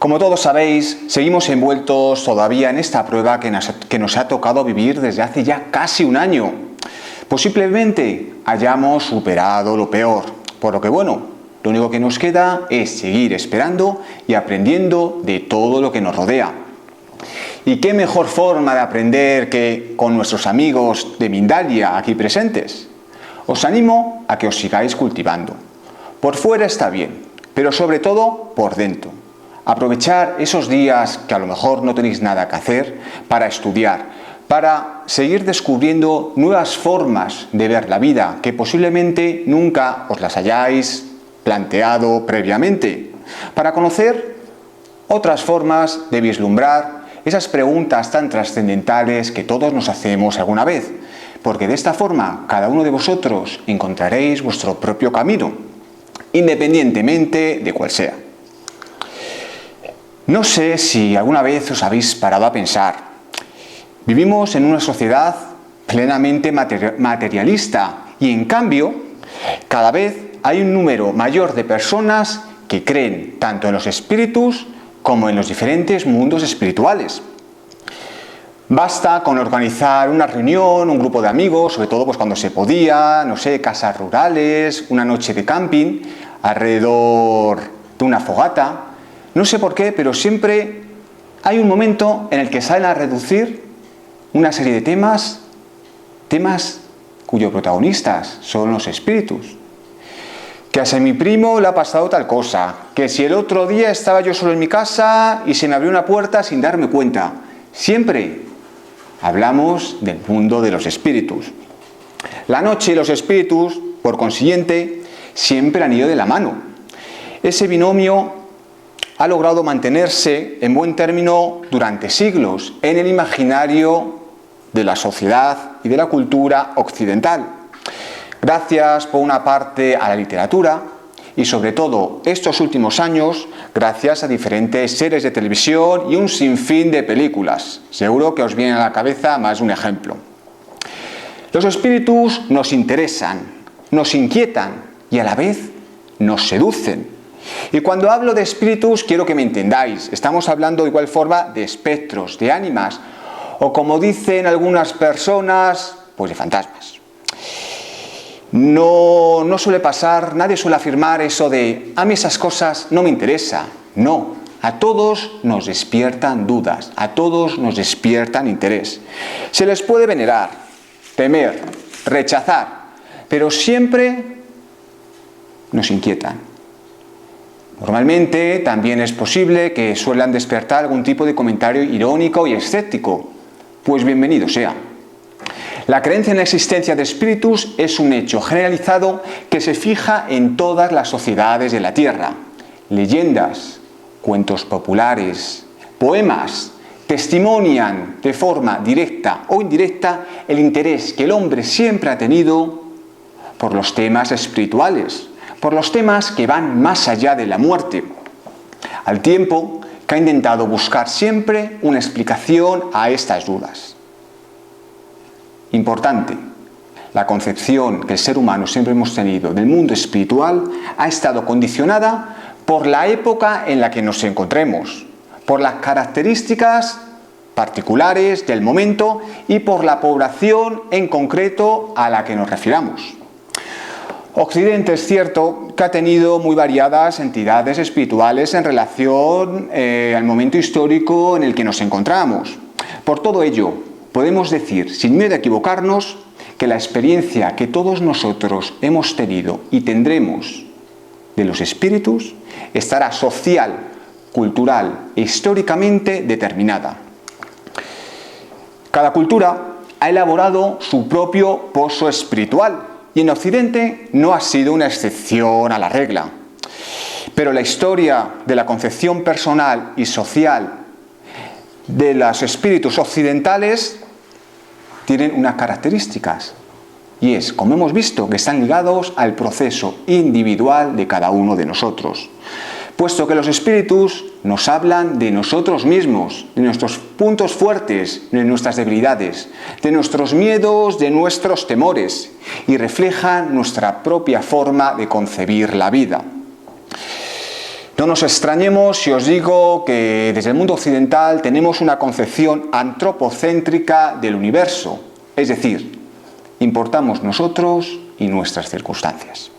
Como todos sabéis, seguimos envueltos todavía en esta prueba que nos ha tocado vivir desde hace ya casi un año. Posiblemente hayamos superado lo peor, por lo que lo único que nos queda es seguir esperando y aprendiendo de todo lo que nos rodea. ¿Y qué mejor forma de aprender que con nuestros amigos de Mindalia aquí presentes? Os animo a que os sigáis cultivando. Por fuera está bien, pero sobre todo por dentro. Aprovechar esos días que a lo mejor no tenéis nada que hacer para estudiar, para seguir descubriendo nuevas formas de ver la vida que posiblemente nunca os las hayáis planteado previamente, para conocer otras formas de vislumbrar esas preguntas tan trascendentales que todos nos hacemos alguna vez, porque de esta forma cada uno de vosotros encontraréis vuestro propio camino, independientemente de cuál sea. No sé si alguna vez os habéis parado a pensar. Vivimos en una sociedad plenamente materialista y en cambio cada vez hay un número mayor de personas que creen tanto en los espíritus como en los diferentes mundos espirituales. Basta con organizar una reunión, un grupo de amigos, sobre todo cuando se podía, casas rurales, una noche de camping, alrededor de una fogata. No sé por qué, pero siempre hay un momento en el que salen a reducir una serie de temas cuyos protagonistas son los espíritus. Que a mi primo le ha pasado tal cosa, que si el otro día estaba yo solo en mi casa y se me abrió una puerta sin darme cuenta. Siempre hablamos del mundo de los espíritus. La noche y los espíritus, por consiguiente, siempre han ido de la mano. Ese binomio ha logrado mantenerse en buen término durante siglos en el imaginario de la sociedad y de la cultura occidental. Gracias, por una parte, a la literatura y, sobre todo, estos últimos años, gracias a diferentes series de televisión y un sinfín de películas. Seguro que os viene a la cabeza más de un ejemplo. Los espíritus nos interesan, nos inquietan y a la vez nos seducen. Y cuando hablo de espíritus quiero que me entendáis. Estamos hablando de igual forma de espectros, de ánimas o, como dicen algunas personas, pues de fantasmas. No suele pasar, nadie suele afirmar eso de a mí esas cosas no me interesa. No, a todos nos despiertan dudas, a todos nos despiertan interés. Se les puede venerar, temer, rechazar, pero siempre nos inquietan. Normalmente también es posible que suelan despertar algún tipo de comentario irónico y escéptico. Pues bienvenido sea. La creencia en la existencia de espíritus es un hecho generalizado que se fija en todas las sociedades de la Tierra. Leyendas, cuentos populares, poemas testimonian de forma directa o indirecta el interés que el hombre siempre ha tenido por los temas espirituales, por los temas que van más allá de la muerte, al tiempo que ha intentado buscar siempre una explicación a estas dudas. Importante, la concepción que el ser humano siempre hemos tenido del mundo espiritual ha estado condicionada por la época en la que nos encontremos, por las características particulares del momento y por la población en concreto a la que nos refiramos. Occidente es cierto que ha tenido muy variadas entidades espirituales en relación al momento histórico en el que nos encontramos. Por todo ello, podemos decir, sin miedo a equivocarnos, que la experiencia que todos nosotros hemos tenido y tendremos de los espíritus estará social, cultural e históricamente determinada. Cada cultura ha elaborado su propio pozo espiritual y en Occidente no ha sido una excepción a la regla. Pero la historia de la concepción personal y social de los espíritus occidentales tienen unas características y es, como hemos visto, que están ligados al proceso individual de cada uno de nosotros, puesto que los espíritus nos hablan de nosotros mismos, de nuestros puntos fuertes, de nuestras debilidades, de nuestros miedos, de nuestros temores y reflejan nuestra propia forma de concebir la vida. No nos extrañemos si os digo que desde el mundo occidental tenemos una concepción antropocéntrica del universo, es decir, importamos nosotros y nuestras circunstancias.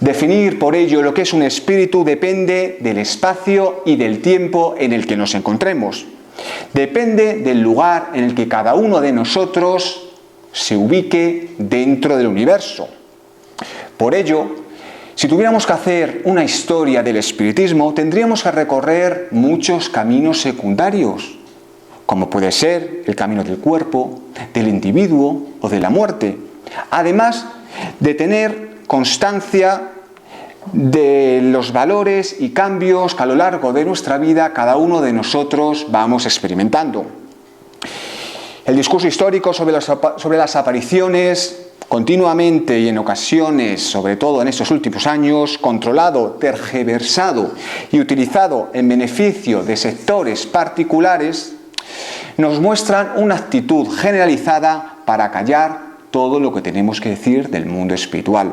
Definir por ello lo que es un espíritu depende del espacio y del tiempo en el que nos encontremos. Depende del lugar en el que cada uno de nosotros se ubique dentro del universo. Por ello, si tuviéramos que hacer una historia del espiritismo, tendríamos que recorrer muchos caminos secundarios, como puede ser el camino del cuerpo, del individuo o de la muerte, además de tener constancia de los valores y cambios que a lo largo de nuestra vida cada uno de nosotros vamos experimentando. El discurso histórico sobre las apariciones, continuamente y en ocasiones, sobre todo en estos últimos años, controlado, tergiversado y utilizado en beneficio de sectores particulares, nos muestran una actitud generalizada para callar todo lo que tenemos que decir del mundo espiritual.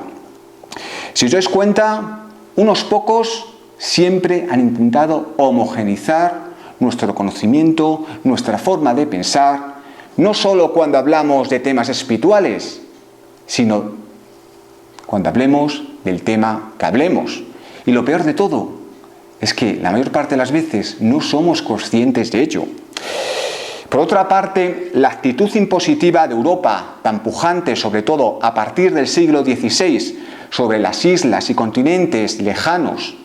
Si os dais cuenta, unos pocos siempre han intentado homogeneizar nuestro conocimiento, nuestra forma de pensar, no solo cuando hablamos de temas espirituales, sino cuando hablemos del tema que hablemos. Y lo peor de todo es que la mayor parte de las veces no somos conscientes de ello. Por otra parte, la actitud impositiva de Europa, tan pujante sobre todo a partir del siglo XVI, sobre las islas y continentes lejanos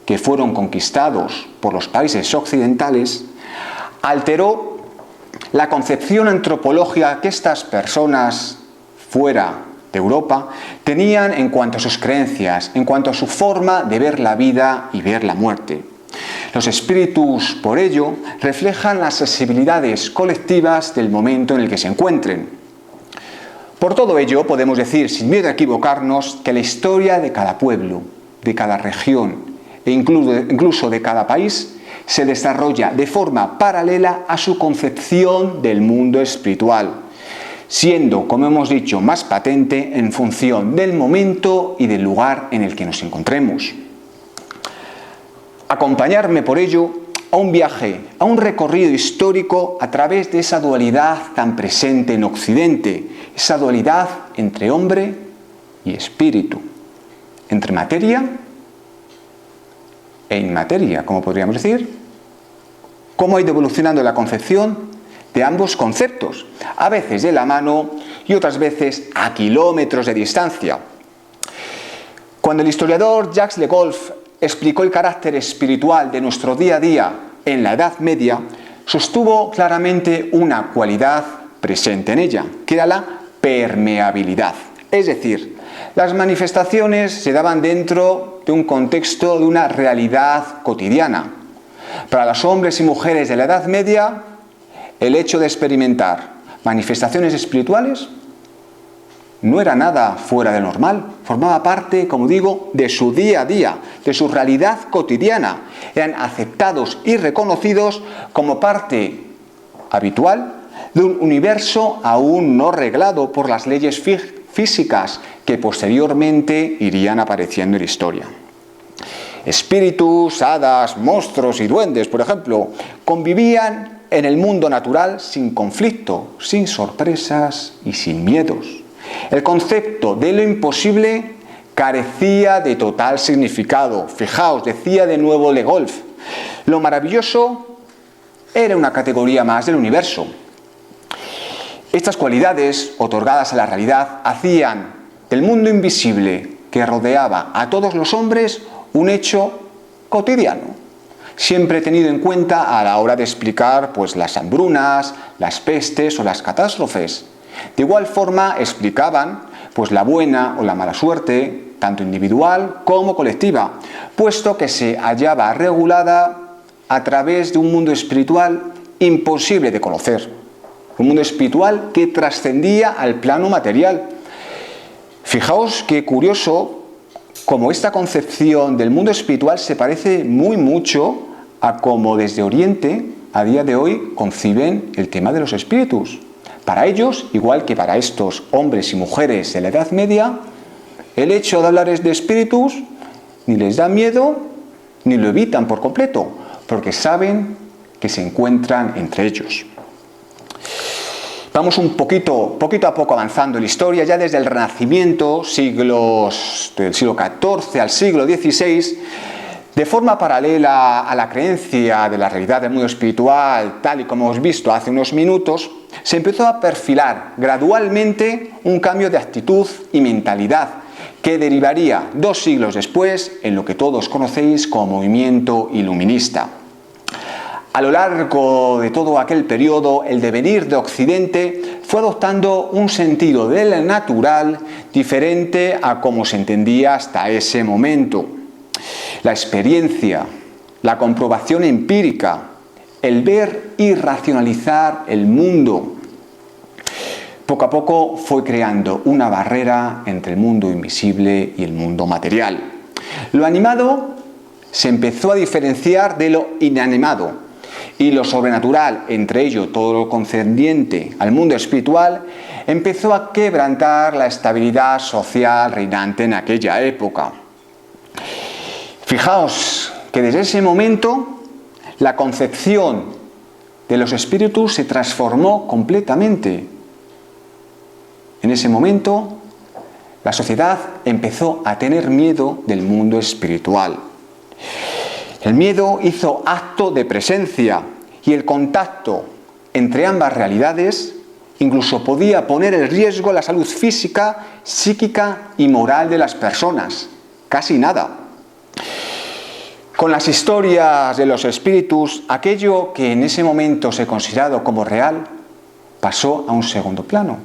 que fueron conquistados por los países occidentales, alteró la concepción antropológica que estas personas fuera de Europa tenían en cuanto a sus creencias, en cuanto a su forma de ver la vida y ver la muerte. Los espíritus, por ello, reflejan las sensibilidades colectivas del momento en el que se encuentren. Por todo ello, podemos decir, sin miedo a equivocarnos, que la historia de cada pueblo, de cada región e incluso de cada país se desarrolla de forma paralela a su concepción del mundo espiritual, siendo, como hemos dicho, más patente en función del momento y del lugar en el que nos encontremos. Acompañarme por ello a un viaje, a un recorrido histórico a través de esa dualidad tan presente en Occidente, esa dualidad entre hombre y espíritu, entre materia e inmateria, como podríamos decir, cómo ha ido evolucionando la concepción de ambos conceptos, a veces de la mano y otras veces a kilómetros de distancia. Cuando el historiador Jacques Le Goff explicó el carácter espiritual de nuestro día a día en la Edad Media, sostuvo claramente una cualidad presente en ella, que era la permeabilidad. Es decir, las manifestaciones se daban dentro de un contexto de una realidad cotidiana. Para los hombres y mujeres de la Edad Media, el hecho de experimentar manifestaciones espirituales no era nada fuera de normal, formaba parte, como digo, de su día a día, de su realidad cotidiana. Eran aceptados y reconocidos como parte habitual de un universo aún no reglado por las leyes físicas que posteriormente irían apareciendo en la historia. Espíritus, hadas, monstruos y duendes, por ejemplo, convivían en el mundo natural sin conflicto, sin sorpresas y sin miedos. El concepto de lo imposible carecía de total significado. Fijaos, decía de nuevo Le Goff, lo maravilloso era una categoría más del universo. Estas cualidades, otorgadas a la realidad, hacían del mundo invisible que rodeaba a todos los hombres un hecho cotidiano, siempre tenido en cuenta a la hora de explicar las hambrunas, las pestes o las catástrofes. De igual forma explicaban la buena o la mala suerte, tanto individual como colectiva, puesto que se hallaba regulada a través de un mundo espiritual imposible de conocer, un mundo espiritual que trascendía al plano material. Fijaos qué curioso cómo esta concepción del mundo espiritual se parece mucho a cómo desde Oriente a día de hoy conciben el tema de los espíritus. Para ellos, igual que para estos hombres y mujeres de la Edad Media, el hecho de hablar de espíritus ni les da miedo ni lo evitan por completo, porque saben que se encuentran entre ellos. Vamos poquito a poco avanzando en la historia, ya desde el Renacimiento, del siglo XIV al siglo XVI, de forma paralela a la creencia de la realidad del mundo espiritual, tal y como hemos visto hace unos minutos, se empezó a perfilar gradualmente un cambio de actitud y mentalidad que derivaría 2 siglos después en lo que todos conocéis como movimiento iluminista. A lo largo de todo aquel periodo, el devenir de Occidente fue adoptando un sentido del natural diferente a como se entendía hasta ese momento. La experiencia, la comprobación empírica, el ver y racionalizar el mundo, poco a poco fue creando una barrera entre el mundo invisible y el mundo material. Lo animado se empezó a diferenciar de lo inanimado y lo sobrenatural, entre ello todo lo concerniente al mundo espiritual, empezó a quebrantar la estabilidad social reinante en aquella época. Fijaos que desde ese momento la concepción de los espíritus se transformó completamente. En ese momento la sociedad empezó a tener miedo del mundo espiritual. El miedo hizo acto de presencia y el contacto entre ambas realidades incluso podía poner en riesgo la salud física, psíquica y moral de las personas. Casi nada. Con las historias de los espíritus, aquello que en ese momento se considerado como real pasó a un segundo plano,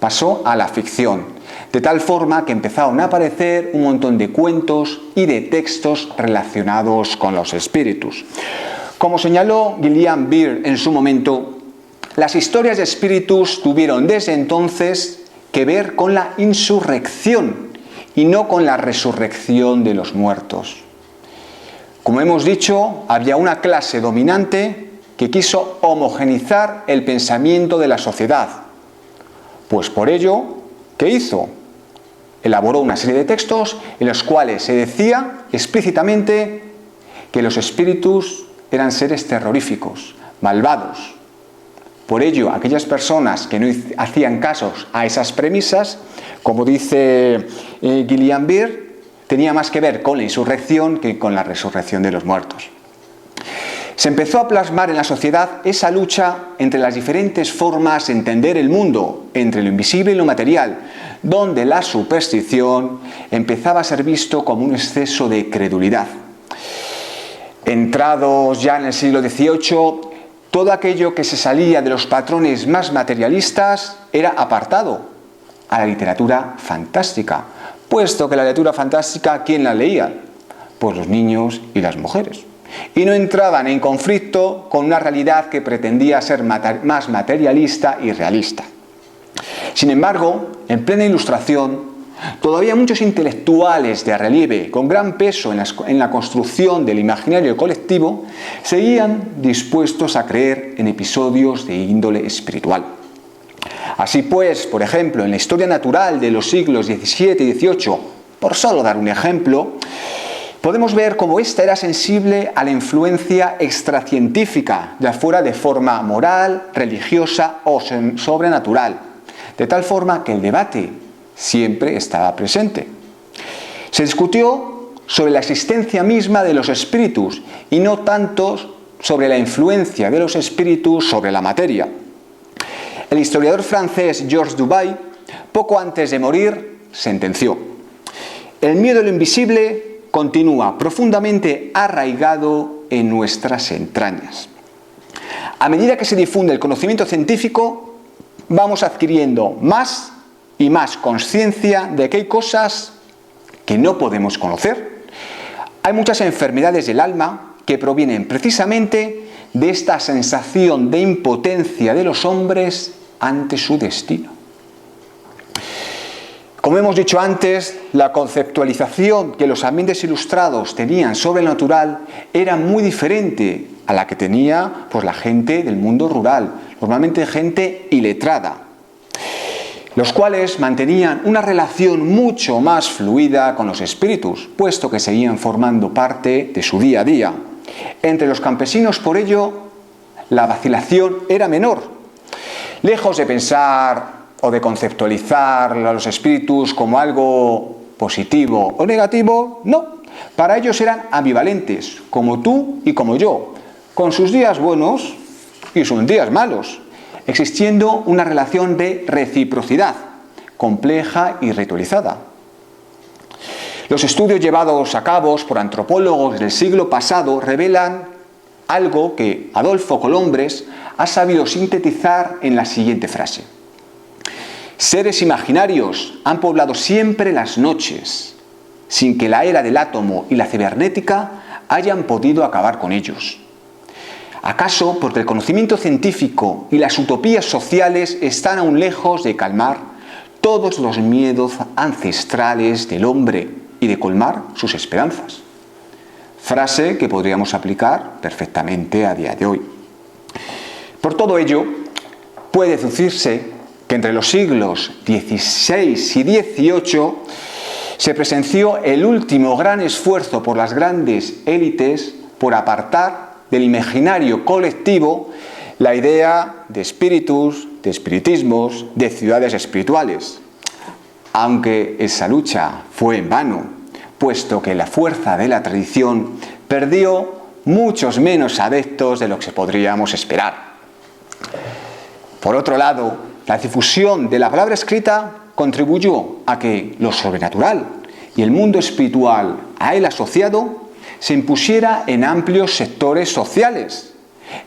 pasó a la ficción, de tal forma que empezaron a aparecer un montón de cuentos y de textos relacionados con los espíritus. Como señaló Gillian Beer en su momento, las historias de espíritus tuvieron desde entonces que ver con la insurrección y no con la resurrección de los muertos. Como hemos dicho, había una clase dominante que quiso homogeneizar el pensamiento de la sociedad. Pues por ello, ¿qué hizo? Elaboró una serie de textos en los cuales se decía explícitamente que los espíritus eran seres terroríficos, malvados. Por ello, aquellas personas que no hacían casos a esas premisas, como dice Gillian Beer, tenía más que ver con la insurrección que con la resurrección de los muertos. Se empezó a plasmar en la sociedad esa lucha entre las diferentes formas de entender el mundo, entre lo invisible y lo material, donde la superstición empezaba a ser visto como un exceso de credulidad. Entrados ya en el siglo XVIII, todo aquello que se salía de los patrones más materialistas era apartado a la literatura fantástica, puesto que la literatura fantástica, ¿quién la leía? Pues los niños y las mujeres. Y no entraban en conflicto con una realidad que pretendía ser más materialista y realista. Sin embargo, en plena Ilustración, todavía muchos intelectuales de relieve con gran peso en la construcción del imaginario colectivo seguían dispuestos a creer en episodios de índole espiritual. Así pues, por ejemplo, en la historia natural de los siglos XVII y XVIII, por solo dar un ejemplo, podemos ver cómo ésta era sensible a la influencia extracientífica, ya fuera de forma moral, religiosa o sobrenatural, de tal forma que el debate siempre estaba presente. Se discutió sobre la existencia misma de los espíritus y no tanto sobre la influencia de los espíritus sobre la materia. El historiador francés Georges Duby, poco antes de morir, sentenció: el miedo a lo invisible continúa profundamente arraigado en nuestras entrañas. A medida que se difunde el conocimiento científico, vamos adquiriendo más y más conciencia de que hay cosas que no podemos conocer. Hay muchas enfermedades del alma que provienen precisamente de esta sensación de impotencia de los hombres ante su destino. Como hemos dicho antes, la conceptualización que los ambientes ilustrados tenían sobre lo natural era muy diferente a la que tenía pues, la gente del mundo rural, normalmente gente iletrada. los cuales mantenían una relación mucho más fluida con los espíritus, puesto que seguían formando parte de su día a día. Entre los campesinos, por ello, la vacilación era menor. Lejos de pensar o de conceptualizar a los espíritus como algo positivo o negativo, no. Para ellos eran ambivalentes, como tú y como yo, con sus días buenos y sus días malos, existiendo una relación de reciprocidad, compleja y ritualizada. Los estudios llevados a cabo por antropólogos del siglo pasado revelan algo que Adolfo Colombres ha sabido sintetizar en la siguiente frase: seres imaginarios han poblado siempre las noches, sin que la era del átomo y la cibernética hayan podido acabar con ellos. ¿Acaso porque el conocimiento científico y las utopías sociales están aún lejos de calmar todos los miedos ancestrales del hombre y de colmar sus esperanzas? Frase que podríamos aplicar perfectamente a día de hoy. Por todo ello, puede deducirse que entre los siglos XVI y XVIII se presenció el último gran esfuerzo por las grandes élites por apartar del imaginario colectivo la idea de espíritus, de espiritismos, de ciudades espirituales. Aunque esa lucha fue en vano, puesto que la fuerza de la tradición perdió muchos menos adeptos de lo que podríamos esperar. Por otro lado, la difusión de la palabra escrita contribuyó a que lo sobrenatural y el mundo espiritual a él asociado se impusiera en amplios sectores sociales,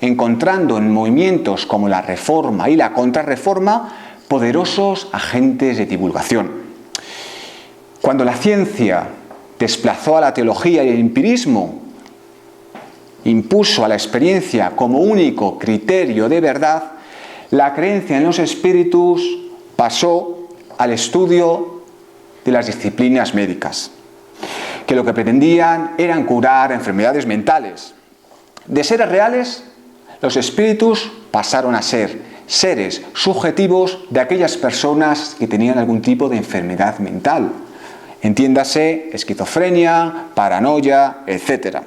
encontrando en movimientos como la Reforma y la Contrarreforma poderosos agentes de divulgación. Cuando la ciencia desplazó a la teología y el empirismo, impuso a la experiencia como único criterio de verdad, la creencia en los espíritus pasó al estudio de las disciplinas médicas, que lo que pretendían eran curar enfermedades mentales. De seres reales, los espíritus pasaron a ser seres subjetivos de aquellas personas que tenían algún tipo de enfermedad mental. Entiéndase, esquizofrenia, paranoia, etc.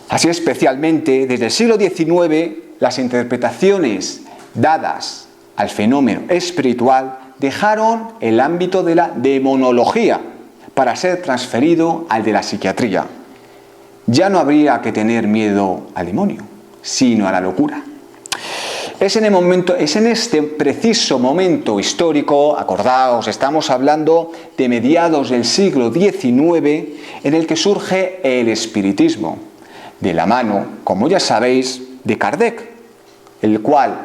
Así, especialmente desde el siglo XIX, las interpretaciones dadas al fenómeno espiritual dejaron el ámbito de la demonología para ser transferido al de la psiquiatría. Ya no habría que tener miedo al demonio, sino a la locura. Es en este preciso momento histórico, acordaos, estamos hablando de mediados del siglo XIX, en el que surge el espiritismo, de la mano, como ya sabéis, de Kardec, el cual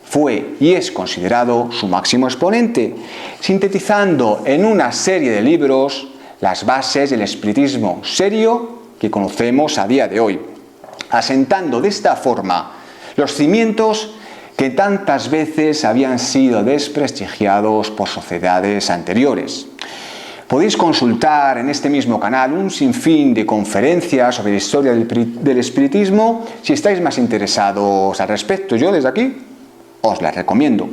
fue y es considerado su máximo exponente, sintetizando en una serie de libros las bases del espiritismo serio que conocemos a día de hoy, asentando de esta forma los cimientos que tantas veces habían sido desprestigiados por sociedades anteriores. Podéis consultar en este mismo canal un sinfín de conferencias sobre la historia del espiritismo si estáis más interesados al respecto. Yo desde aquí os las recomiendo.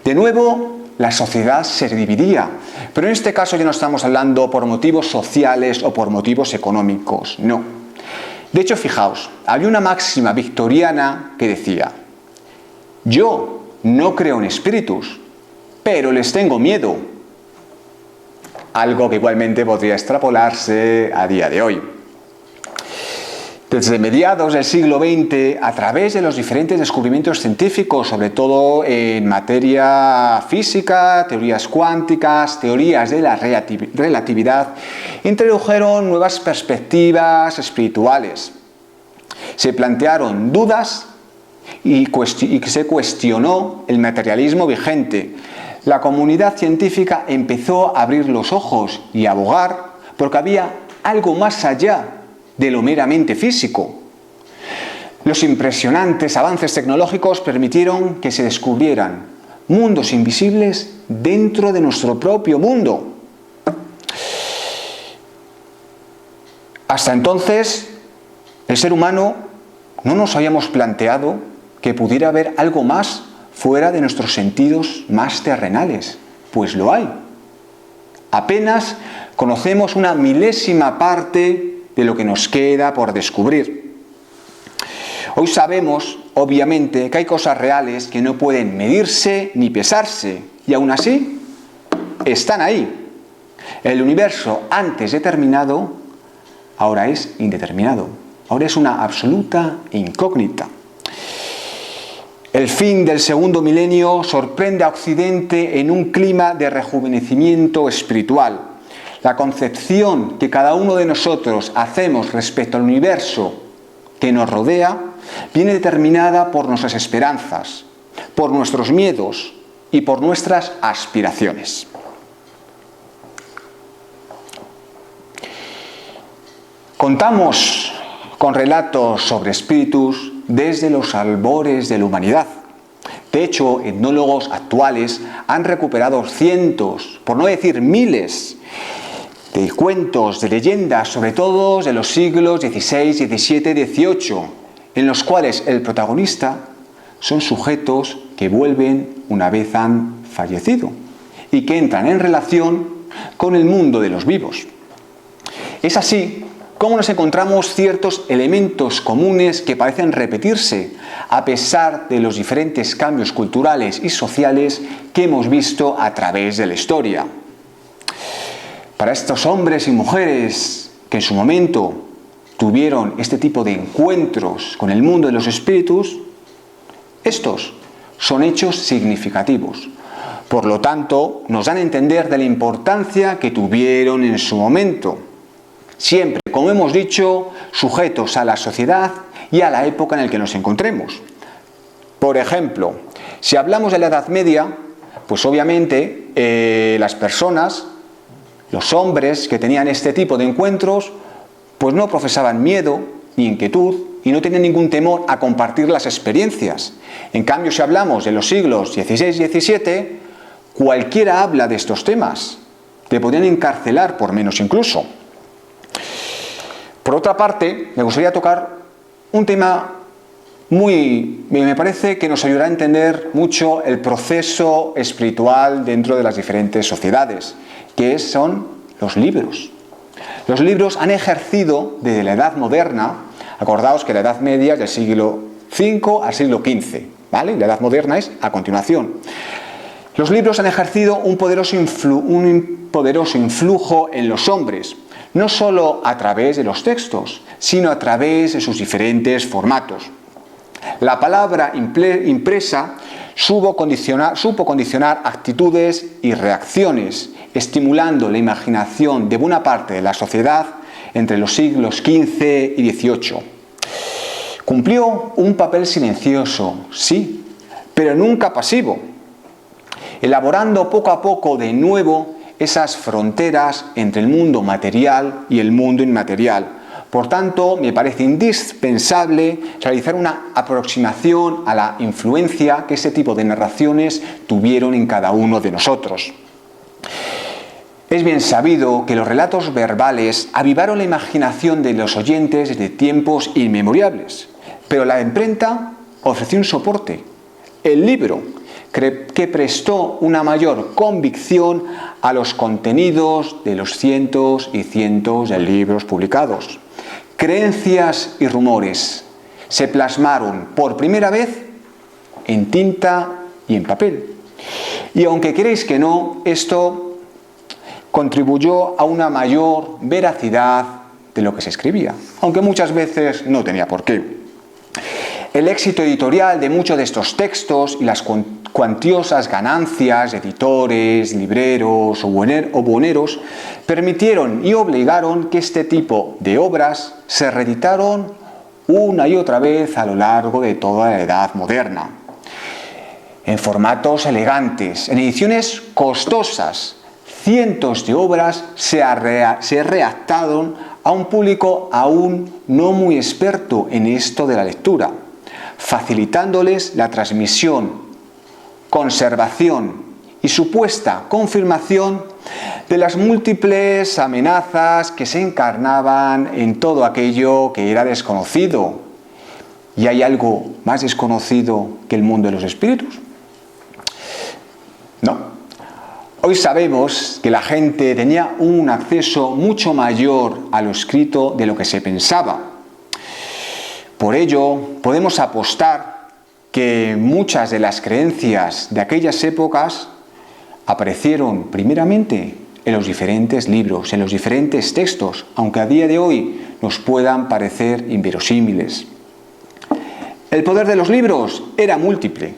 De nuevo, la sociedad se dividía, pero en este caso ya no estamos hablando por motivos sociales o por motivos económicos, no. De hecho, fijaos, había una máxima victoriana que decía: yo no creo en espíritus, pero les tengo miedo. Algo que igualmente podría extrapolarse a día de hoy. Desde mediados del siglo XX, a través de los diferentes descubrimientos científicos, sobre todo en materia física, teorías cuánticas, teorías de la relatividad, introdujeron nuevas perspectivas espirituales. Se plantearon dudas y se cuestionó el materialismo vigente. La comunidad científica empezó a abrir los ojos y a abogar porque había algo más allá de lo meramente físico. Los impresionantes avances tecnológicos permitieron que se descubrieran mundos invisibles dentro de nuestro propio mundo. Hasta entonces, el ser humano no nos habíamos planteado que pudiera haber algo más fuera de nuestros sentidos más terrenales? Pues lo hay. Apenas conocemos una milésima parte de lo que nos queda por descubrir. Hoy sabemos, obviamente, que hay cosas reales que no pueden medirse ni pesarse, y aún así están ahí. El universo antes determinado ahora es indeterminado, ahora es una absoluta incógnita. El fin del segundo milenio sorprende a Occidente en un clima de rejuvenecimiento espiritual. La concepción que cada uno de nosotros hacemos respecto al universo que nos rodea viene determinada por nuestras esperanzas, por nuestros miedos y por nuestras aspiraciones. Contamos con relatos sobre espíritus desde los albores de la humanidad. De hecho, etnólogos actuales han recuperado cientos, por no decir miles, de cuentos, de leyendas, sobre todo de los siglos XVI, XVII, XVIII, en los cuales el protagonista son sujetos que vuelven una vez han fallecido y que entran en relación con el mundo de los vivos. Es así como nos encontramos ciertos elementos comunes que parecen repetirse a pesar de los diferentes cambios culturales y sociales que hemos visto a través de la historia. Para estos hombres y mujeres que en su momento tuvieron este tipo de encuentros con el mundo de los espíritus, estos son hechos significativos. Por lo tanto, nos dan a entender de la importancia que tuvieron en su momento. Siempre, como hemos dicho, sujetos a la sociedad y a la época en la que nos encontremos. Por ejemplo, si hablamos de la Edad Media, pues obviamente las personas, los hombres que tenían este tipo de encuentros, pues no profesaban miedo ni inquietud y no tenían ningún temor a compartir las experiencias. En cambio, si hablamos de los siglos XVI y XVII, cualquiera habla de estos temas. Te podrían encarcelar por menos incluso. Por otra parte, me gustaría tocar un tema me parece que nos ayudará a entender mucho el proceso espiritual dentro de las diferentes sociedades, que son los libros. Los libros han ejercido desde la Edad Moderna, acordaos que la Edad Media es del siglo V al siglo XV, ¿vale? La Edad Moderna es a continuación. Los libros han ejercido un poderoso influjo en los hombres, no solo a través de los textos, sino a través de sus diferentes formatos. La palabra impresa supo condicionar actitudes y reacciones, estimulando la imaginación de buena parte de la sociedad entre los siglos XV y XVIII. Cumplió un papel silencioso, sí, pero nunca pasivo, elaborando poco a poco de nuevo esas fronteras entre el mundo material y el mundo inmaterial. Por tanto, me parece indispensable realizar una aproximación a la influencia que ese tipo de narraciones tuvieron en cada uno de nosotros. Es bien sabido que los relatos verbales avivaron la imaginación de los oyentes desde tiempos inmemoriales, pero la imprenta ofreció un soporte, el libro, que prestó una mayor convicción a los contenidos de los cientos y cientos de libros publicados. Creencias y rumores se plasmaron por primera vez en tinta y en papel. Y aunque queréis que no, esto contribuyó a una mayor veracidad de lo que se escribía, aunque muchas veces no tenía por qué. El éxito editorial de muchos de estos textos y las cuantiosas ganancias de editores, libreros o buhoneros permitieron y obligaron que este tipo de obras se reeditaron una y otra vez a lo largo de toda la Edad Moderna. En formatos elegantes, en ediciones costosas, cientos de obras se readaptaron a un público aún no muy experto en esto de la lectura, facilitándoles la transmisión, conservación y supuesta confirmación de las múltiples amenazas que se encarnaban en todo aquello que era desconocido. ¿Y hay algo más desconocido que el mundo de los espíritus? No. Hoy sabemos que la gente tenía un acceso mucho mayor a lo escrito de lo que se pensaba. Por ello, podemos apostar que muchas de las creencias de aquellas épocas aparecieron primeramente en los diferentes libros, en los diferentes textos, aunque a día de hoy nos puedan parecer inverosímiles. El poder de los libros era múltiple.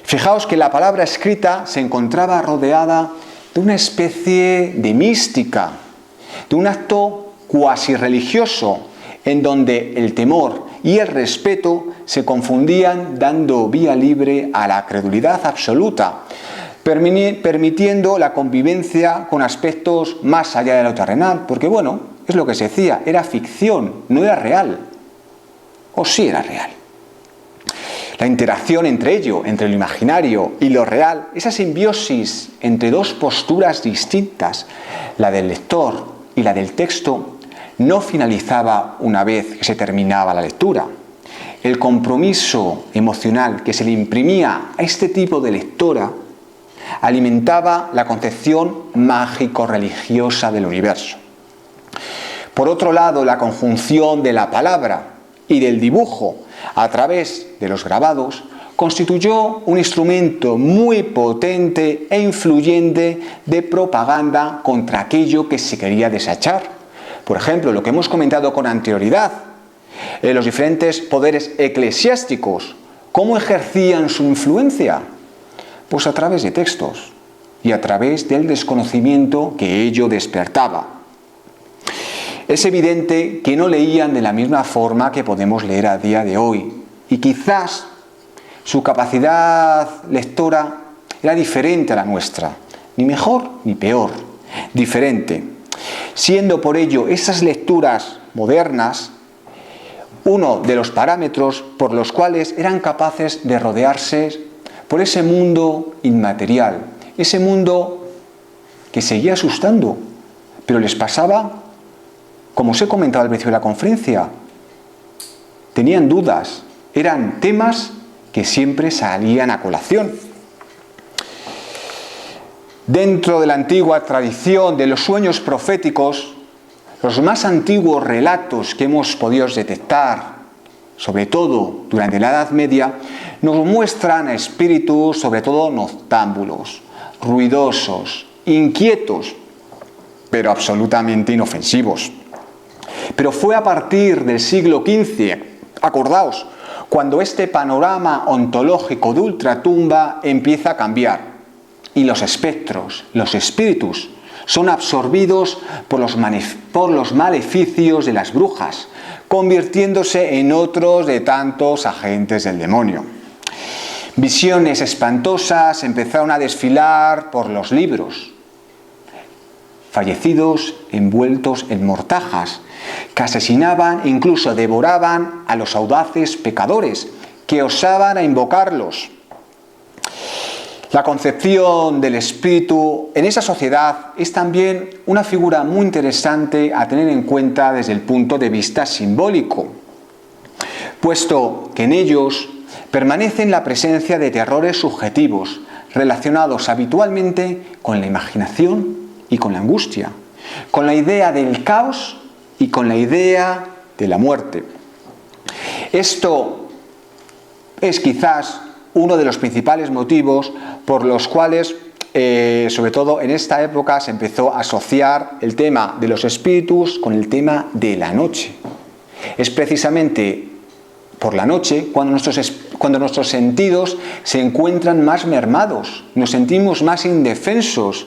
Fijaos que la palabra escrita se encontraba rodeada de una especie de mística, de un acto cuasi religioso, en donde el temor y el respeto se confundían, dando vía libre a la credulidad absoluta, permitiendo la convivencia con aspectos más allá de lo terrenal, porque bueno, es lo que se decía, era ficción, no era real, o sí era real. La interacción entre ello, entre lo imaginario y lo real, esa simbiosis entre dos posturas distintas, la del lector y la del texto, no finalizaba una vez que se terminaba la lectura. El compromiso emocional que se le imprimía a este tipo de lectora alimentaba la concepción mágico-religiosa del universo. Por otro lado, la conjunción de la palabra y del dibujo a través de los grabados constituyó un instrumento muy potente e influyente de propaganda contra aquello que se quería desechar. Por ejemplo, lo que hemos comentado con anterioridad, los diferentes poderes eclesiásticos, ¿cómo ejercían su influencia? Pues a través de textos y a través del desconocimiento que ello despertaba. Es evidente que no leían de la misma forma que podemos leer a día de hoy, y quizás su capacidad lectora era diferente a la nuestra, ni mejor ni peor, diferente, siendo por ello esas lecturas modernas uno de los parámetros por los cuales eran capaces de rodearse por ese mundo inmaterial, ese mundo que seguía asustando, pero les pasaba, como os he comentado al principio de la conferencia, tenían dudas, eran temas que siempre salían a colación. Dentro de la antigua tradición de los sueños proféticos, los más antiguos relatos que hemos podido detectar, sobre todo durante la Edad Media, nos muestran a espíritus, sobre todo noctámbulos, ruidosos, inquietos, pero absolutamente inofensivos. Pero fue a partir del siglo XV, acordaos, cuando este panorama ontológico de ultratumba empieza a cambiar y los espectros, los espíritus, son absorbidos por los maleficios de las brujas, convirtiéndose en otros de tantos agentes del demonio. Visiones espantosas empezaron a desfilar por los libros. Fallecidos envueltos en mortajas, que asesinaban e incluso devoraban a los audaces pecadores que osaban a invocarlos. La concepción del espíritu en esa sociedad es también una figura muy interesante a tener en cuenta desde el punto de vista simbólico, puesto que en ellos permanece la presencia de terrores subjetivos relacionados habitualmente con la imaginación y con la angustia, con la idea del caos y con la idea de la muerte. Esto es quizás uno de los principales motivos por los cuales, sobre todo en esta época, se empezó a asociar el tema de los espíritus con el tema de la noche. Es precisamente por la noche cuando nuestros sentidos se encuentran más mermados, nos sentimos más indefensos,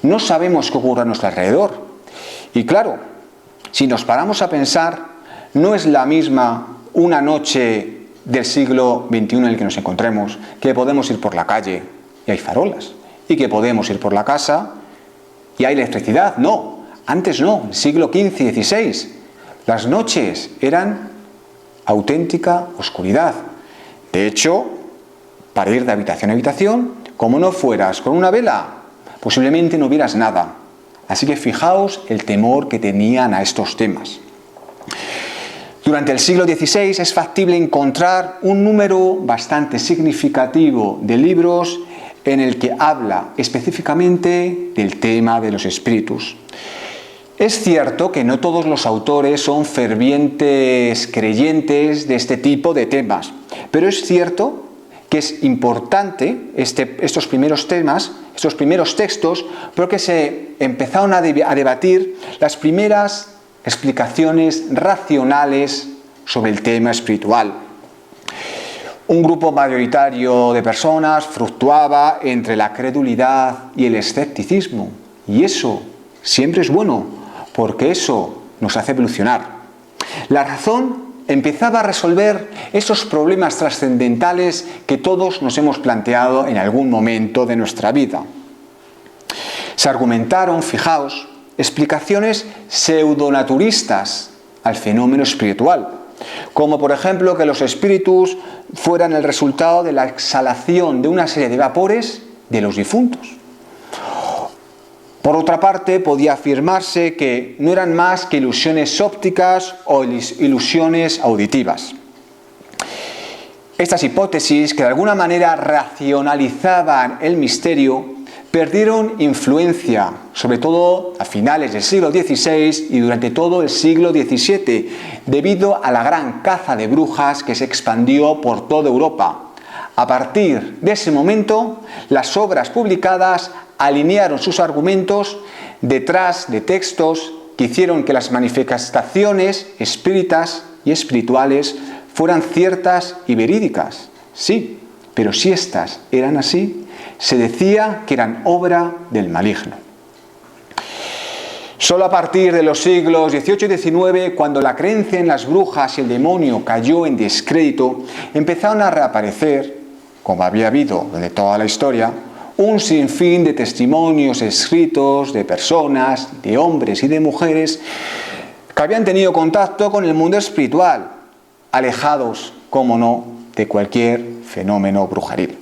no sabemos qué ocurre a nuestro alrededor. Y claro, si nos paramos a pensar, no es la misma una noche del siglo XXI en el que nos encontremos, que podemos ir por la calle y hay farolas, y que podemos ir por la casa y hay electricidad. No, antes no, el siglo XV y XVI, las noches eran auténtica oscuridad. De hecho, para ir de habitación a habitación, como no fueras con una vela, posiblemente no vieras nada. Así que fijaos el temor que tenían a estos temas. Durante el siglo XVI es factible encontrar un número bastante significativo de libros en el que habla específicamente del tema de los espíritus. Es cierto que no todos los autores son fervientes creyentes de este tipo de temas, pero es cierto que es importante estos primeros temas, estos primeros textos, porque se empezaron a debatir las primeras explicaciones racionales sobre el tema espiritual. Un grupo mayoritario de personas fluctuaba entre la credulidad y el escepticismo, y eso siempre es bueno, porque eso nos hace evolucionar. La razón empezaba a resolver esos problemas trascendentales que todos nos hemos planteado en algún momento de nuestra vida. Se argumentaron, fijaos, explicaciones pseudonaturistas al fenómeno espiritual, como por ejemplo que los espíritus fueran el resultado de la exhalación de una serie de vapores de los difuntos. Por otra parte, podía afirmarse que no eran más que ilusiones ópticas o ilusiones auditivas. Estas hipótesis, que de alguna manera racionalizaban el misterio, perdieron influencia, sobre todo a finales del siglo XVI y durante todo el siglo XVII, debido a la gran caza de brujas que se expandió por toda Europa. A partir de ese momento, las obras publicadas alinearon sus argumentos detrás de textos que hicieron que las manifestaciones espíritas y espirituales fueran ciertas y verídicas. Sí, pero si estas eran así, se decía que eran obra del maligno. Solo a partir de los siglos XVIII y XIX, cuando la creencia en las brujas y el demonio cayó en descrédito, empezaron a reaparecer, como había habido durante toda la historia, un sinfín de testimonios escritos de personas, de hombres y de mujeres que habían tenido contacto con el mundo espiritual, alejados, como no, de cualquier fenómeno brujeril.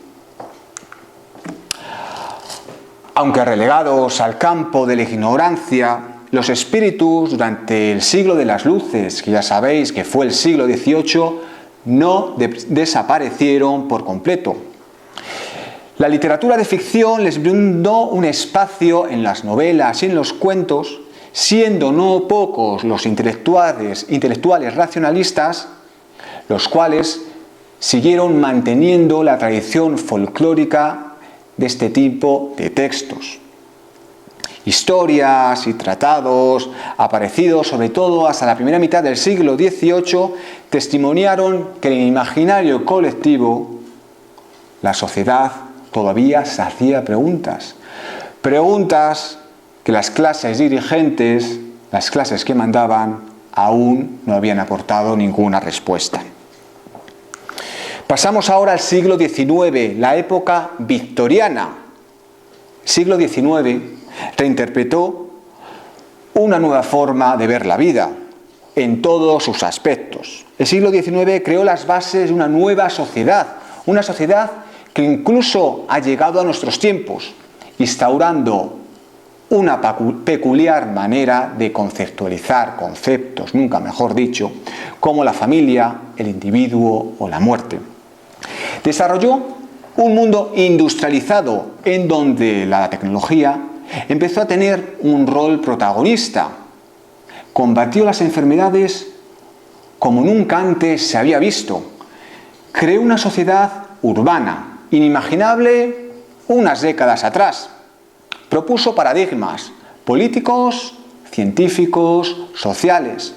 Aunque relegados al campo de la ignorancia, los espíritus durante el siglo de las luces, que ya sabéis que fue el siglo XVIII, no desaparecieron por completo. La literatura de ficción les brindó un espacio en las novelas y en los cuentos, siendo no pocos los intelectuales racionalistas, los cuales siguieron manteniendo la tradición folclórica de este tipo de textos. Historias y tratados, aparecidos sobre todo hasta la primera mitad del siglo XVIII, testimoniaron que en el imaginario colectivo, la sociedad todavía se hacía preguntas que las clases dirigentes, las clases que mandaban, aún no habían aportado ninguna respuesta. Pasamos ahora al siglo XIX, la época victoriana. El siglo XIX reinterpretó una nueva forma de ver la vida en todos sus aspectos. El siglo XIX creó las bases de una nueva sociedad, una sociedad que incluso ha llegado a nuestros tiempos, instaurando una peculiar manera de conceptualizar conceptos, nunca mejor dicho, como la familia, el individuo o la muerte. Desarrolló un mundo industrializado en donde la tecnología empezó a tener un rol protagonista. Combatió las enfermedades como nunca antes se había visto. Creó una sociedad urbana, inimaginable unas décadas atrás. Propuso paradigmas políticos, científicos, sociales,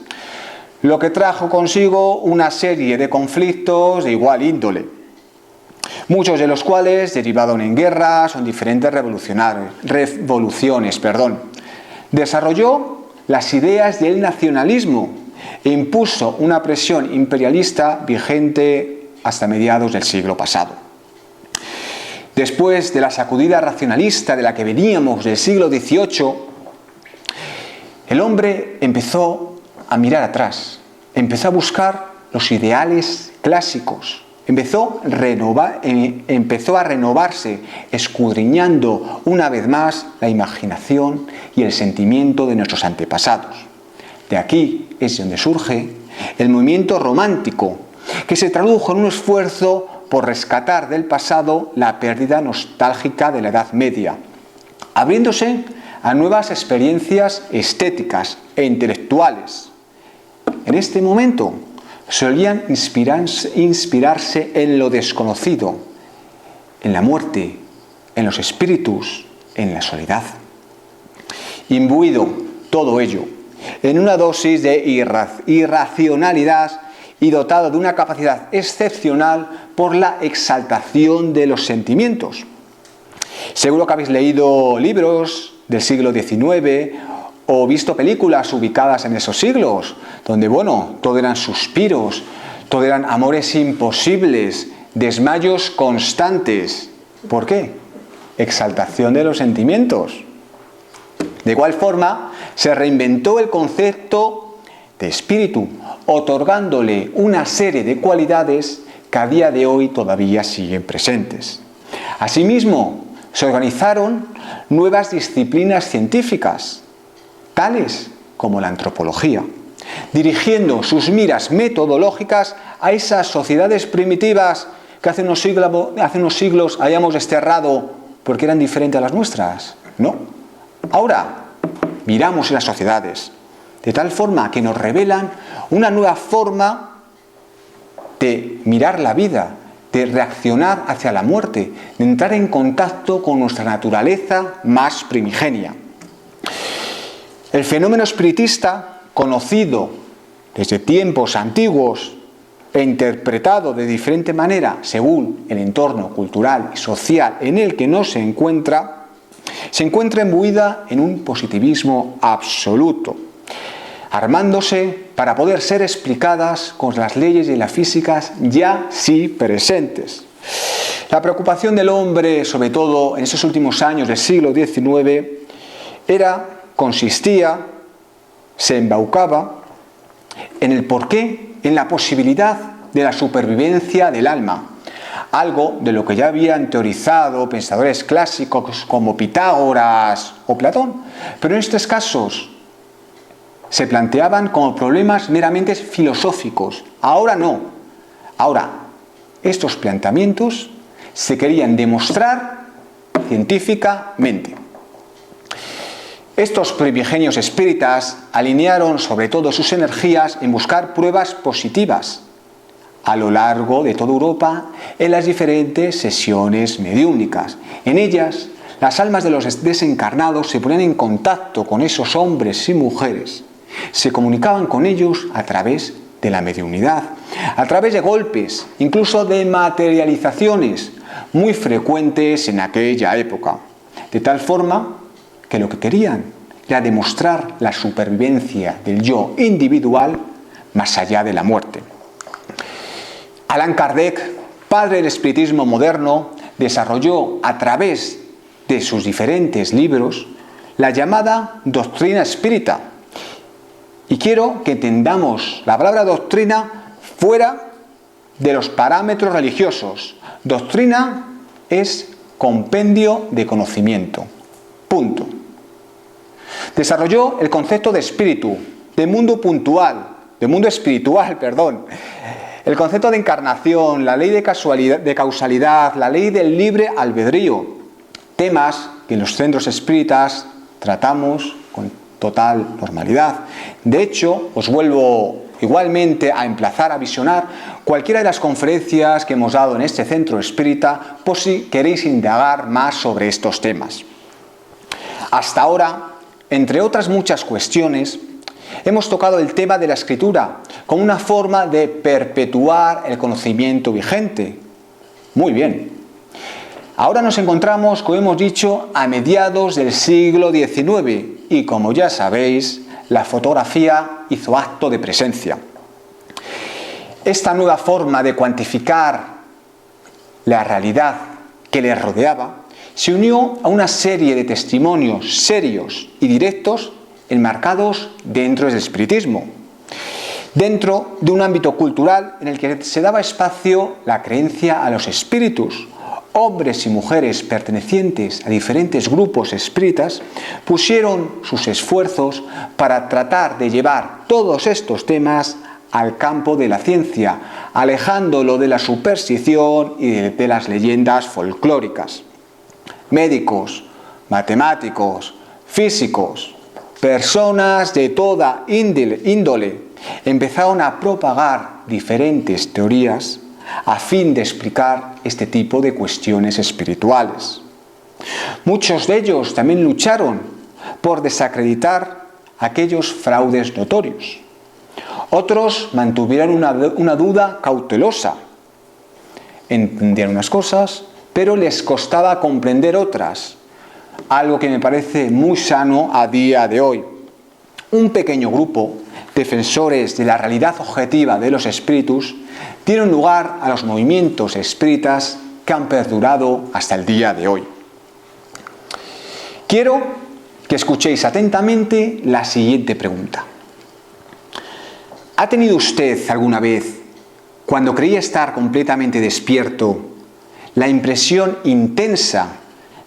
lo que trajo consigo una serie de conflictos de igual índole, muchos de los cuales derivaron en guerras o en diferentes revoluciones. Desarrolló las ideas del nacionalismo e impuso una presión imperialista vigente hasta mediados del siglo pasado. Después de la sacudida racionalista de la que veníamos del siglo XVIII, el hombre empezó a mirar atrás, empezó a buscar los ideales clásicos, empezó a renovarse, escudriñando una vez más la imaginación y el sentimiento de nuestros antepasados. De aquí es donde surge el movimiento romántico, que se tradujo en un esfuerzo por rescatar del pasado la pérdida nostálgica de la Edad Media, abriéndose a nuevas experiencias estéticas e intelectuales. En este momento solían inspirarse en lo desconocido, en la muerte, en los espíritus, en la soledad. Imbuido todo ello en una dosis de irracionalidad y dotado de una capacidad excepcional por la exaltación de los sentimientos. Seguro que habéis leído libros del siglo XIX o visto películas ubicadas en esos siglos, donde, todo eran suspiros, todo eran amores imposibles, desmayos constantes. ¿Por qué? Exaltación de los sentimientos. De igual forma, se reinventó el concepto de espíritu, otorgándole una serie de cualidades que a día de hoy todavía siguen presentes. Asimismo, se organizaron nuevas disciplinas científicas, tales como la antropología, dirigiendo sus miras metodológicas a esas sociedades primitivas que hace unos siglos hayamos desterrado porque eran diferentes a las nuestras. No. Ahora miramos las sociedades de tal forma que nos revelan una nueva forma de mirar la vida, de reaccionar hacia la muerte, de entrar en contacto con nuestra naturaleza más primigenia. El fenómeno espiritista, conocido desde tiempos antiguos e interpretado de diferente manera según el entorno cultural y social en el que se encuentra imbuida en un positivismo absoluto, armándose para poder ser explicadas con las leyes de la física ya sí presentes. La preocupación del hombre, sobre todo en esos últimos años del siglo XIX, se embaucaba en el porqué, en la posibilidad de la supervivencia del alma, algo de lo que ya habían teorizado pensadores clásicos como Pitágoras o Platón, pero en estos casos se planteaban como problemas meramente filosóficos. Ahora no. Ahora, estos planteamientos se querían demostrar científicamente. Estos primigenios espíritas alinearon sobre todo sus energías en buscar pruebas positivas a lo largo de toda Europa en las diferentes sesiones mediúmnicas. En ellas, las almas de los desencarnados se ponían en contacto con esos hombres y mujeres, se comunicaban con ellos a través de la mediunidad, a través de golpes, incluso de materializaciones muy frecuentes en aquella época, de tal forma que lo que querían era demostrar la supervivencia del yo individual más allá de la muerte. Allan Kardec, padre del espiritismo moderno, desarrolló a través de sus diferentes libros la llamada doctrina espírita. Y quiero que entendamos la palabra doctrina fuera de los parámetros religiosos. Doctrina es compendio de conocimiento. Punto. Desarrolló el concepto de espíritu, de mundo espiritual, el concepto de encarnación, la ley de causalidad, la ley del libre albedrío, temas que en los centros espíritas tratamos con total normalidad. De hecho, os vuelvo igualmente a emplazar a visionar cualquiera de las conferencias que hemos dado en este centro espírita por si queréis indagar más sobre estos temas. Hasta ahora, entre otras muchas cuestiones, hemos tocado el tema de la escritura como una forma de perpetuar el conocimiento vigente. Muy bien. Ahora nos encontramos, como hemos dicho, a mediados del siglo XIX y, como ya sabéis, la fotografía hizo acto de presencia. Esta nueva forma de cuantificar la realidad que les rodeaba se unió a una serie de testimonios serios y directos enmarcados dentro del espiritismo, dentro de un ámbito cultural en el que se daba espacio la creencia a los espíritus. Hombres y mujeres pertenecientes a diferentes grupos espíritas pusieron sus esfuerzos para tratar de llevar todos estos temas al campo de la ciencia, alejándolo de la superstición y de las leyendas folclóricas. Médicos, matemáticos, físicos, personas de toda índole empezaron a propagar diferentes teorías a fin de explicar este tipo de cuestiones espirituales. Muchos de ellos también lucharon por desacreditar aquellos fraudes notorios. Otros mantuvieron una duda cautelosa. Entendían unas cosas, pero les costaba comprender otras, algo que me parece muy sano a día de hoy. Un pequeño grupo, defensores de la realidad objetiva de los espíritus, dieron lugar a los movimientos espíritas que han perdurado hasta el día de hoy. Quiero que escuchéis atentamente la siguiente pregunta. ¿Ha tenido usted alguna vez, cuando creía estar completamente despierto, la impresión intensa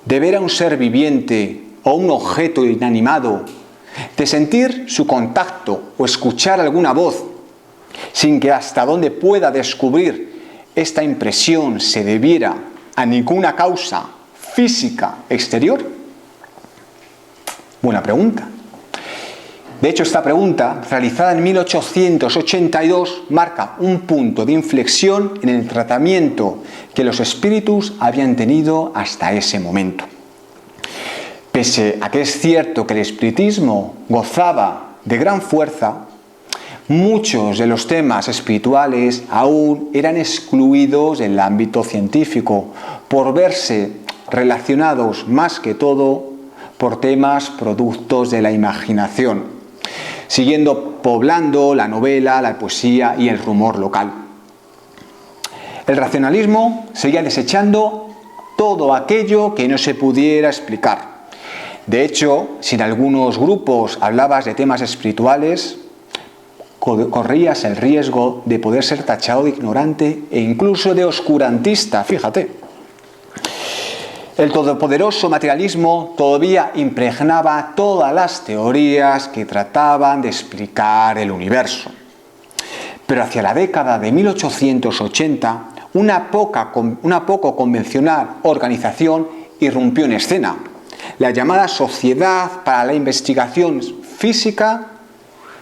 de ver a un ser viviente o un objeto inanimado, de sentir su contacto o escuchar alguna voz, sin que hasta donde pueda descubrir esta impresión se debiera a ninguna causa física exterior? Buena pregunta. De hecho, esta pregunta, realizada en 1882, marca un punto de inflexión en el tratamiento que los espíritus habían tenido hasta ese momento. Pese a que es cierto que el espiritismo gozaba de gran fuerza, muchos de los temas espirituales aún eran excluidos del ámbito científico por verse relacionados más que todo por temas productos de la imaginación, siguiendo poblando la novela, la poesía y el rumor local. El racionalismo seguía desechando todo aquello que no se pudiera explicar. De hecho, si en algunos grupos hablabas de temas espirituales, corrías el riesgo de poder ser tachado de ignorante e incluso de oscurantista, fíjate. El todopoderoso materialismo todavía impregnaba todas las teorías que trataban de explicar el universo. Pero hacia la década de 1880, una poco convencional organización irrumpió en escena, la llamada Sociedad para la Investigación Física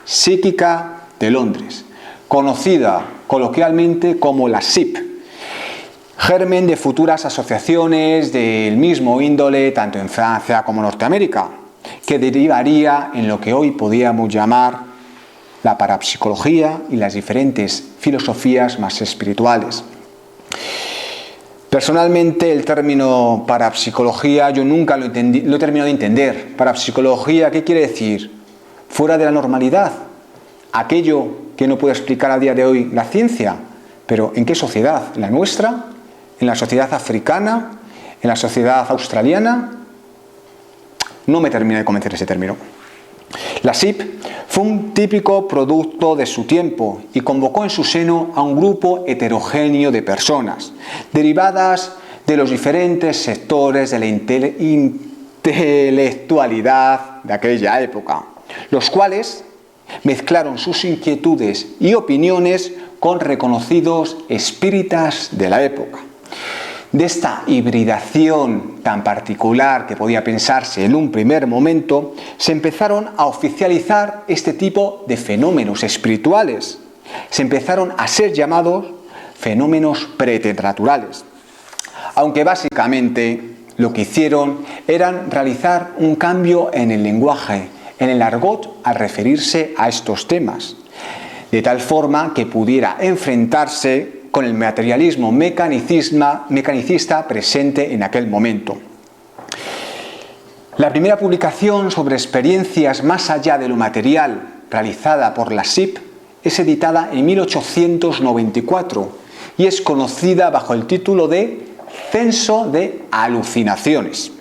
Psíquica de Londres, conocida coloquialmente como la SIP, germen de futuras asociaciones del mismo índole tanto en Francia como en Norteamérica, que derivaría en lo que hoy podríamos llamar la parapsicología y las diferentes filosofías más espirituales. Personalmente, el término parapsicología yo nunca lo he terminado de entender. Parapsicología, ¿qué quiere decir? Fuera de la normalidad, aquello que no puede explicar a día de hoy la ciencia. Pero ¿en qué sociedad? ¿La nuestra? ¿En la sociedad africana? ¿En la sociedad australiana? No me termina de convencer ese término. La SIP fue un típico producto de su tiempo y convocó en su seno a un grupo heterogéneo de personas, derivadas de los diferentes sectores de la intelectualidad de aquella época, los cuales mezclaron sus inquietudes y opiniones con reconocidos espíritas de la época. De esta hibridación tan particular que podía pensarse en un primer momento, se empezaron a oficializar este tipo de fenómenos espirituales. Se empezaron a ser llamados fenómenos preternaturales. Aunque básicamente lo que hicieron era realizar un cambio en el lenguaje, en el argot al referirse a estos temas, de tal forma que pudiera enfrentarse con el materialismo mecanicista presente en aquel momento. La primera publicación sobre experiencias más allá de lo material realizada por la SIP es editada en 1894 y es conocida bajo el título de Censo de Alucinaciones.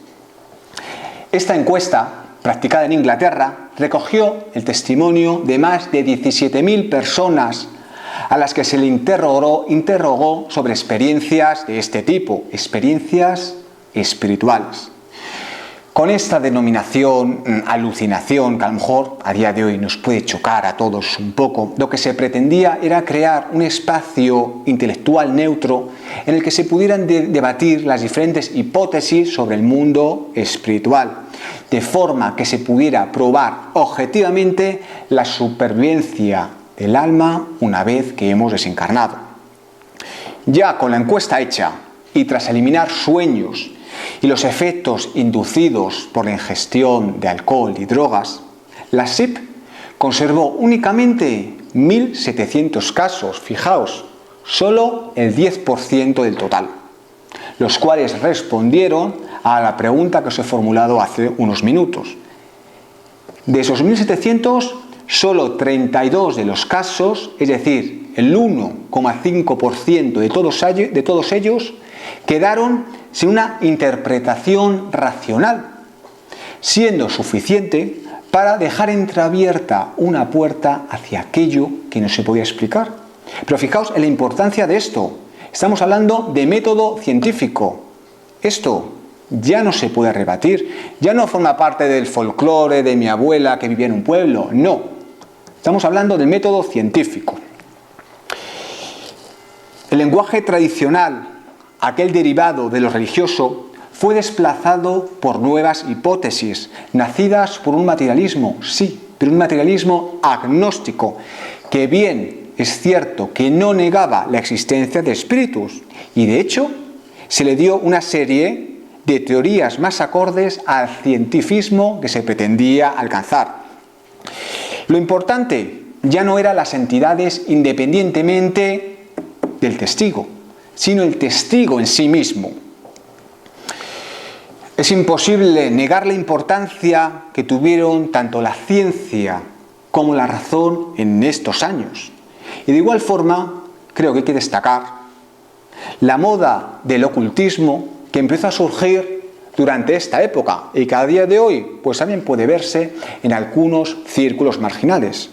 Esta encuesta, practicada en Inglaterra, recogió el testimonio de más de 17.000 personas a las que se le interrogó sobre experiencias de este tipo, experiencias espirituales. Con esta denominación, alucinación, que a lo mejor a día de hoy nos puede chocar a todos un poco, lo que se pretendía era crear un espacio intelectual neutro en el que se pudieran debatir las diferentes hipótesis sobre el mundo espiritual, de forma que se pudiera probar objetivamente la supervivencia del alma una vez que hemos desencarnado. Ya con la encuesta hecha y tras eliminar sueños y los efectos inducidos por la ingestión de alcohol y drogas, la SIP conservó únicamente 1.700 casos, fijaos, solo el 10% del total, los cuales respondieron a la pregunta que os he formulado hace unos minutos. De esos 1.700, solo 32 de los casos, es decir, el 1,5% de todos ellos, quedaron sin una interpretación racional, siendo suficiente para dejar entreabierta una puerta hacia aquello que no se podía explicar. Pero fijaos en la importancia de esto. Estamos hablando de método científico. Esto ya no se puede rebatir, ya no forma parte del folclore de mi abuela que vivía en un pueblo, no. Estamos hablando del método científico. El lenguaje tradicional, aquel derivado de lo religioso, fue desplazado por nuevas hipótesis, nacidas por un materialismo, sí, pero un materialismo agnóstico, que bien es cierto que no negaba la existencia de espíritus, y de hecho se le dio una serie de teorías más acordes al cientifismo que se pretendía alcanzar. Lo importante ya no eran las entidades independientemente del testigo, sino el testigo en sí mismo. Es imposible negar la importancia que tuvieron tanto la ciencia como la razón en estos años. Y de igual forma, creo que hay que destacar la moda del ocultismo que empezó a surgir durante esta época y que a día de hoy pues también puede verse en algunos círculos marginales.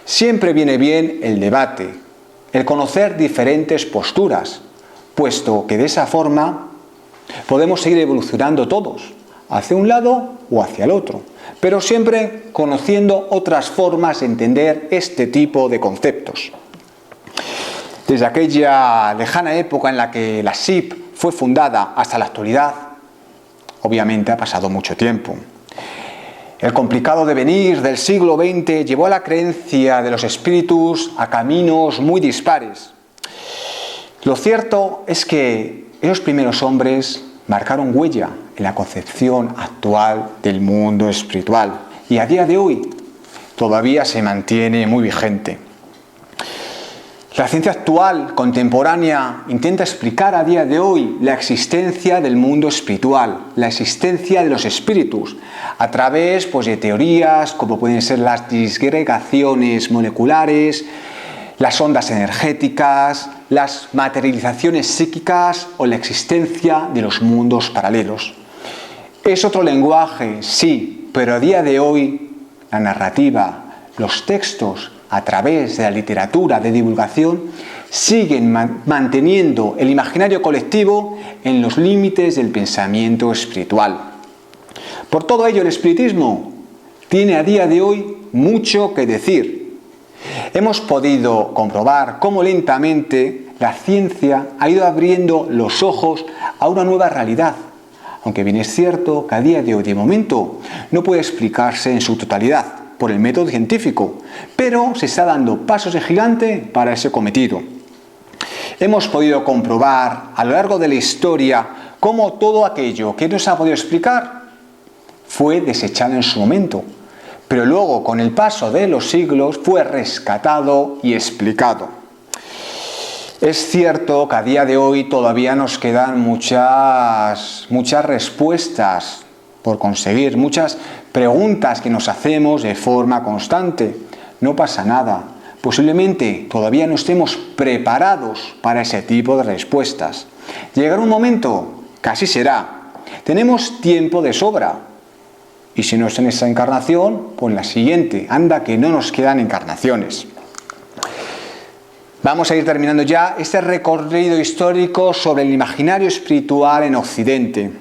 Siempre viene bien el debate, el conocer diferentes posturas, puesto que de esa forma podemos seguir evolucionando todos, hacia un lado o hacia el otro, pero siempre conociendo otras formas de entender este tipo de conceptos. Desde aquella lejana época en la que la SIP fue fundada hasta la actualidad, obviamente ha pasado mucho tiempo. El complicado devenir del siglo XX llevó a la creencia de los espíritus a caminos muy dispares. Lo cierto es que esos primeros hombres marcaron huella en la concepción actual del mundo espiritual y a día de hoy todavía se mantiene muy vigente. La ciencia actual, contemporánea, intenta explicar a día de hoy la existencia del mundo espiritual, la existencia de los espíritus, a través de teorías como pueden ser las disgregaciones moleculares, las ondas energéticas, las materializaciones psíquicas o la existencia de los mundos paralelos. Es otro lenguaje, sí, pero a día de hoy la narrativa, los textos, a través de la literatura de divulgación, siguen manteniendo el imaginario colectivo en los límites del pensamiento espiritual. Por todo ello, el espiritismo tiene a día de hoy mucho que decir. Hemos podido comprobar cómo lentamente la ciencia ha ido abriendo los ojos a una nueva realidad, aunque bien es cierto que a día de hoy, de momento, no puede explicarse en su totalidad por el método científico, pero se está dando pasos de gigante para ese cometido. Hemos podido comprobar a lo largo de la historia cómo todo aquello que no se ha podido explicar fue desechado en su momento, pero luego con el paso de los siglos fue rescatado y explicado. Es cierto que a día de hoy todavía nos quedan muchas respuestas por conseguir, muchas preguntas que nos hacemos de forma constante. No pasa nada. Posiblemente todavía no estemos preparados para ese tipo de respuestas. Llegará un momento, casi será. Tenemos tiempo de sobra. Y si no es en esa encarnación, pues en la siguiente. Anda que no nos quedan encarnaciones. Vamos a ir terminando ya este recorrido histórico sobre el imaginario espiritual en Occidente.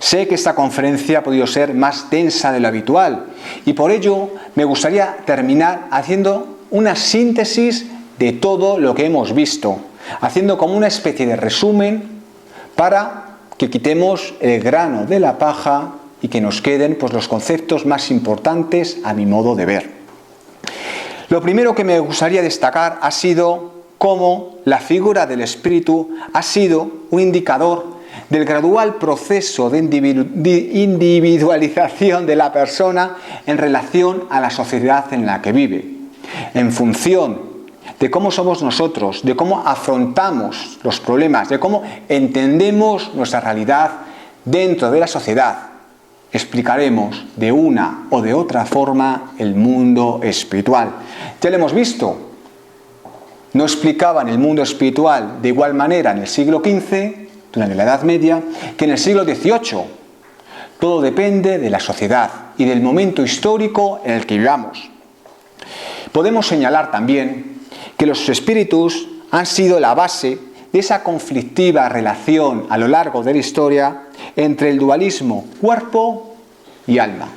Sé que esta conferencia ha podido ser más densa de lo habitual y por ello me gustaría terminar haciendo una síntesis de todo lo que hemos visto, haciendo como una especie de resumen para que quitemos el grano de la paja y que nos queden pues, los conceptos más importantes a mi modo de ver. Lo primero que me gustaría destacar ha sido cómo la figura del espíritu ha sido un indicador del gradual proceso de individualización de la persona en relación a la sociedad en la que vive, en función de cómo somos nosotros, de cómo afrontamos los problemas, de cómo entendemos nuestra realidad dentro de la sociedad. Explicaremos de una o de otra forma el mundo espiritual. Ya lo hemos visto. No explicaban el mundo espiritual de igual manera en el siglo XV, durante la Edad Media, que en el siglo XVIII. Todo depende de la sociedad y del momento histórico en el que vivamos. Podemos señalar también que los espíritus han sido la base de esa conflictiva relación a lo largo de la historia entre el dualismo cuerpo y alma,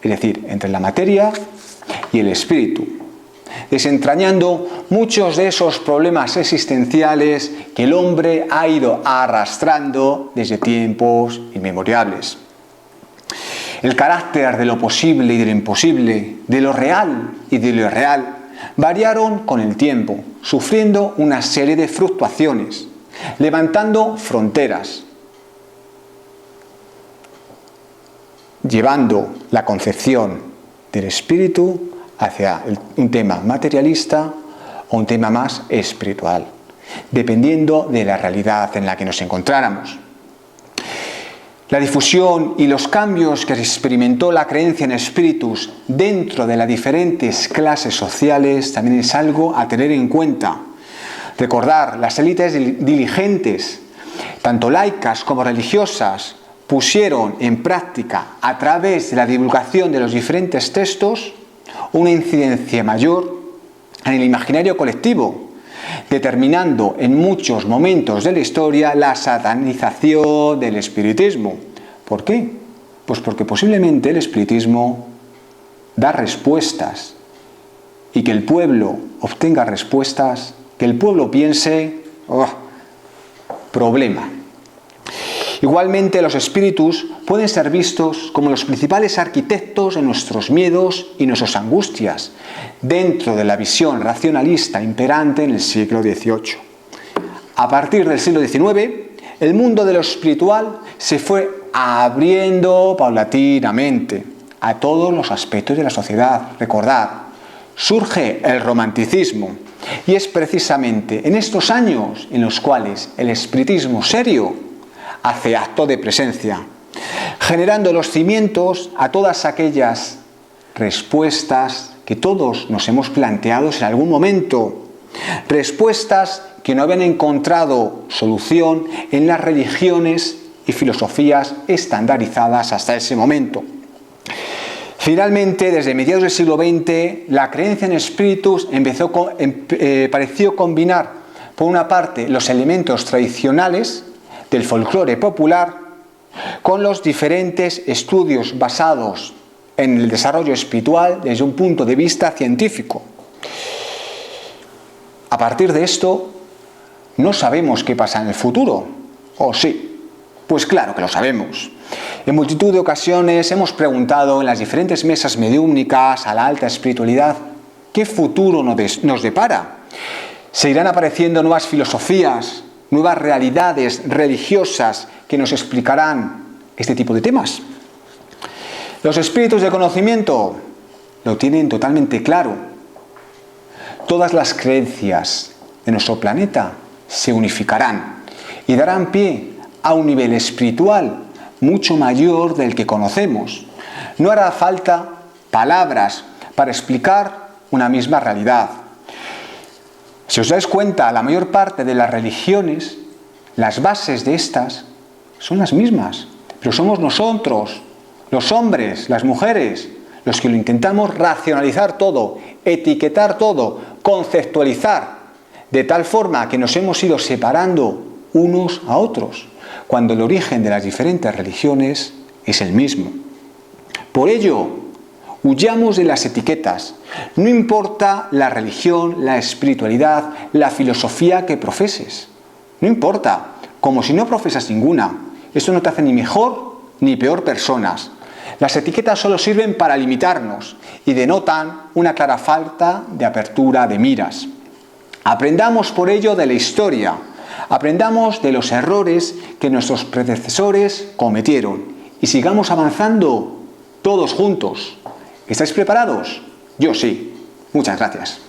es decir, entre la materia y el espíritu, desentrañando muchos de esos problemas existenciales que el hombre ha ido arrastrando desde tiempos inmemoriales. El carácter de lo posible y de lo imposible, de lo real y de lo irreal, variaron con el tiempo, sufriendo una serie de fluctuaciones, levantando fronteras, llevando la concepción del espíritu hacia un tema materialista o un tema más espiritual, dependiendo de la realidad en la que nos encontráramos. La difusión y los cambios que experimentó la creencia en espíritus dentro de las diferentes clases sociales también es algo a tener en cuenta. Recordar, las élites diligentes, tanto laicas como religiosas, pusieron en práctica a través de la divulgación de los diferentes textos una incidencia mayor en el imaginario colectivo, determinando en muchos momentos de la historia la satanización del espiritismo. ¿Por qué? Pues porque posiblemente el espiritismo da respuestas y que el pueblo obtenga respuestas, que el pueblo piense, problema. Igualmente, los espíritus pueden ser vistos como los principales arquitectos de nuestros miedos y nuestras angustias, dentro de la visión racionalista imperante en el siglo XVIII. A partir del siglo XIX, el mundo de lo espiritual se fue abriendo paulatinamente a todos los aspectos de la sociedad. Recordad, surge el romanticismo, y es precisamente en estos años en los cuales el espiritismo serio hace acto de presencia, generando los cimientos a todas aquellas respuestas que todos nos hemos planteado en algún momento, respuestas que no habían encontrado solución en las religiones y filosofías estandarizadas hasta ese momento. Finalmente, desde mediados del siglo XX, la creencia en espíritus pareció combinar, por una parte, los elementos tradicionales del folclore popular con los diferentes estudios basados en el desarrollo espiritual desde un punto de vista científico. A partir de esto, no sabemos qué pasa en el futuro. ¿O sí? Pues claro que lo sabemos. En multitud de ocasiones hemos preguntado en las diferentes mesas mediúmnicas a la alta espiritualidad ¿qué futuro nos depara? ¿Se irán apareciendo nuevas filosofías, nuevas realidades religiosas que nos explicarán este tipo de temas? Los espíritus de conocimiento lo tienen totalmente claro. Todas las creencias de nuestro planeta se unificarán y darán pie a un nivel espiritual mucho mayor del que conocemos. No hará falta palabras para explicar una misma realidad. Si os dais cuenta, la mayor parte de las religiones, las bases de estas, son las mismas. Pero somos nosotros, los hombres, las mujeres, los que lo intentamos racionalizar todo, etiquetar todo, conceptualizar, de tal forma que nos hemos ido separando unos a otros, cuando el origen de las diferentes religiones es el mismo. Por ello, huyamos de las etiquetas. No importa la religión, la espiritualidad, la filosofía que profeses. No importa, como si no profesas ninguna. Eso no te hace ni mejor ni peor personas. Las etiquetas solo sirven para limitarnos y denotan una clara falta de apertura de miras. Aprendamos por ello de la historia, aprendamos de los errores que nuestros predecesores cometieron y sigamos avanzando todos juntos. ¿Estáis preparados? Yo sí. Muchas gracias.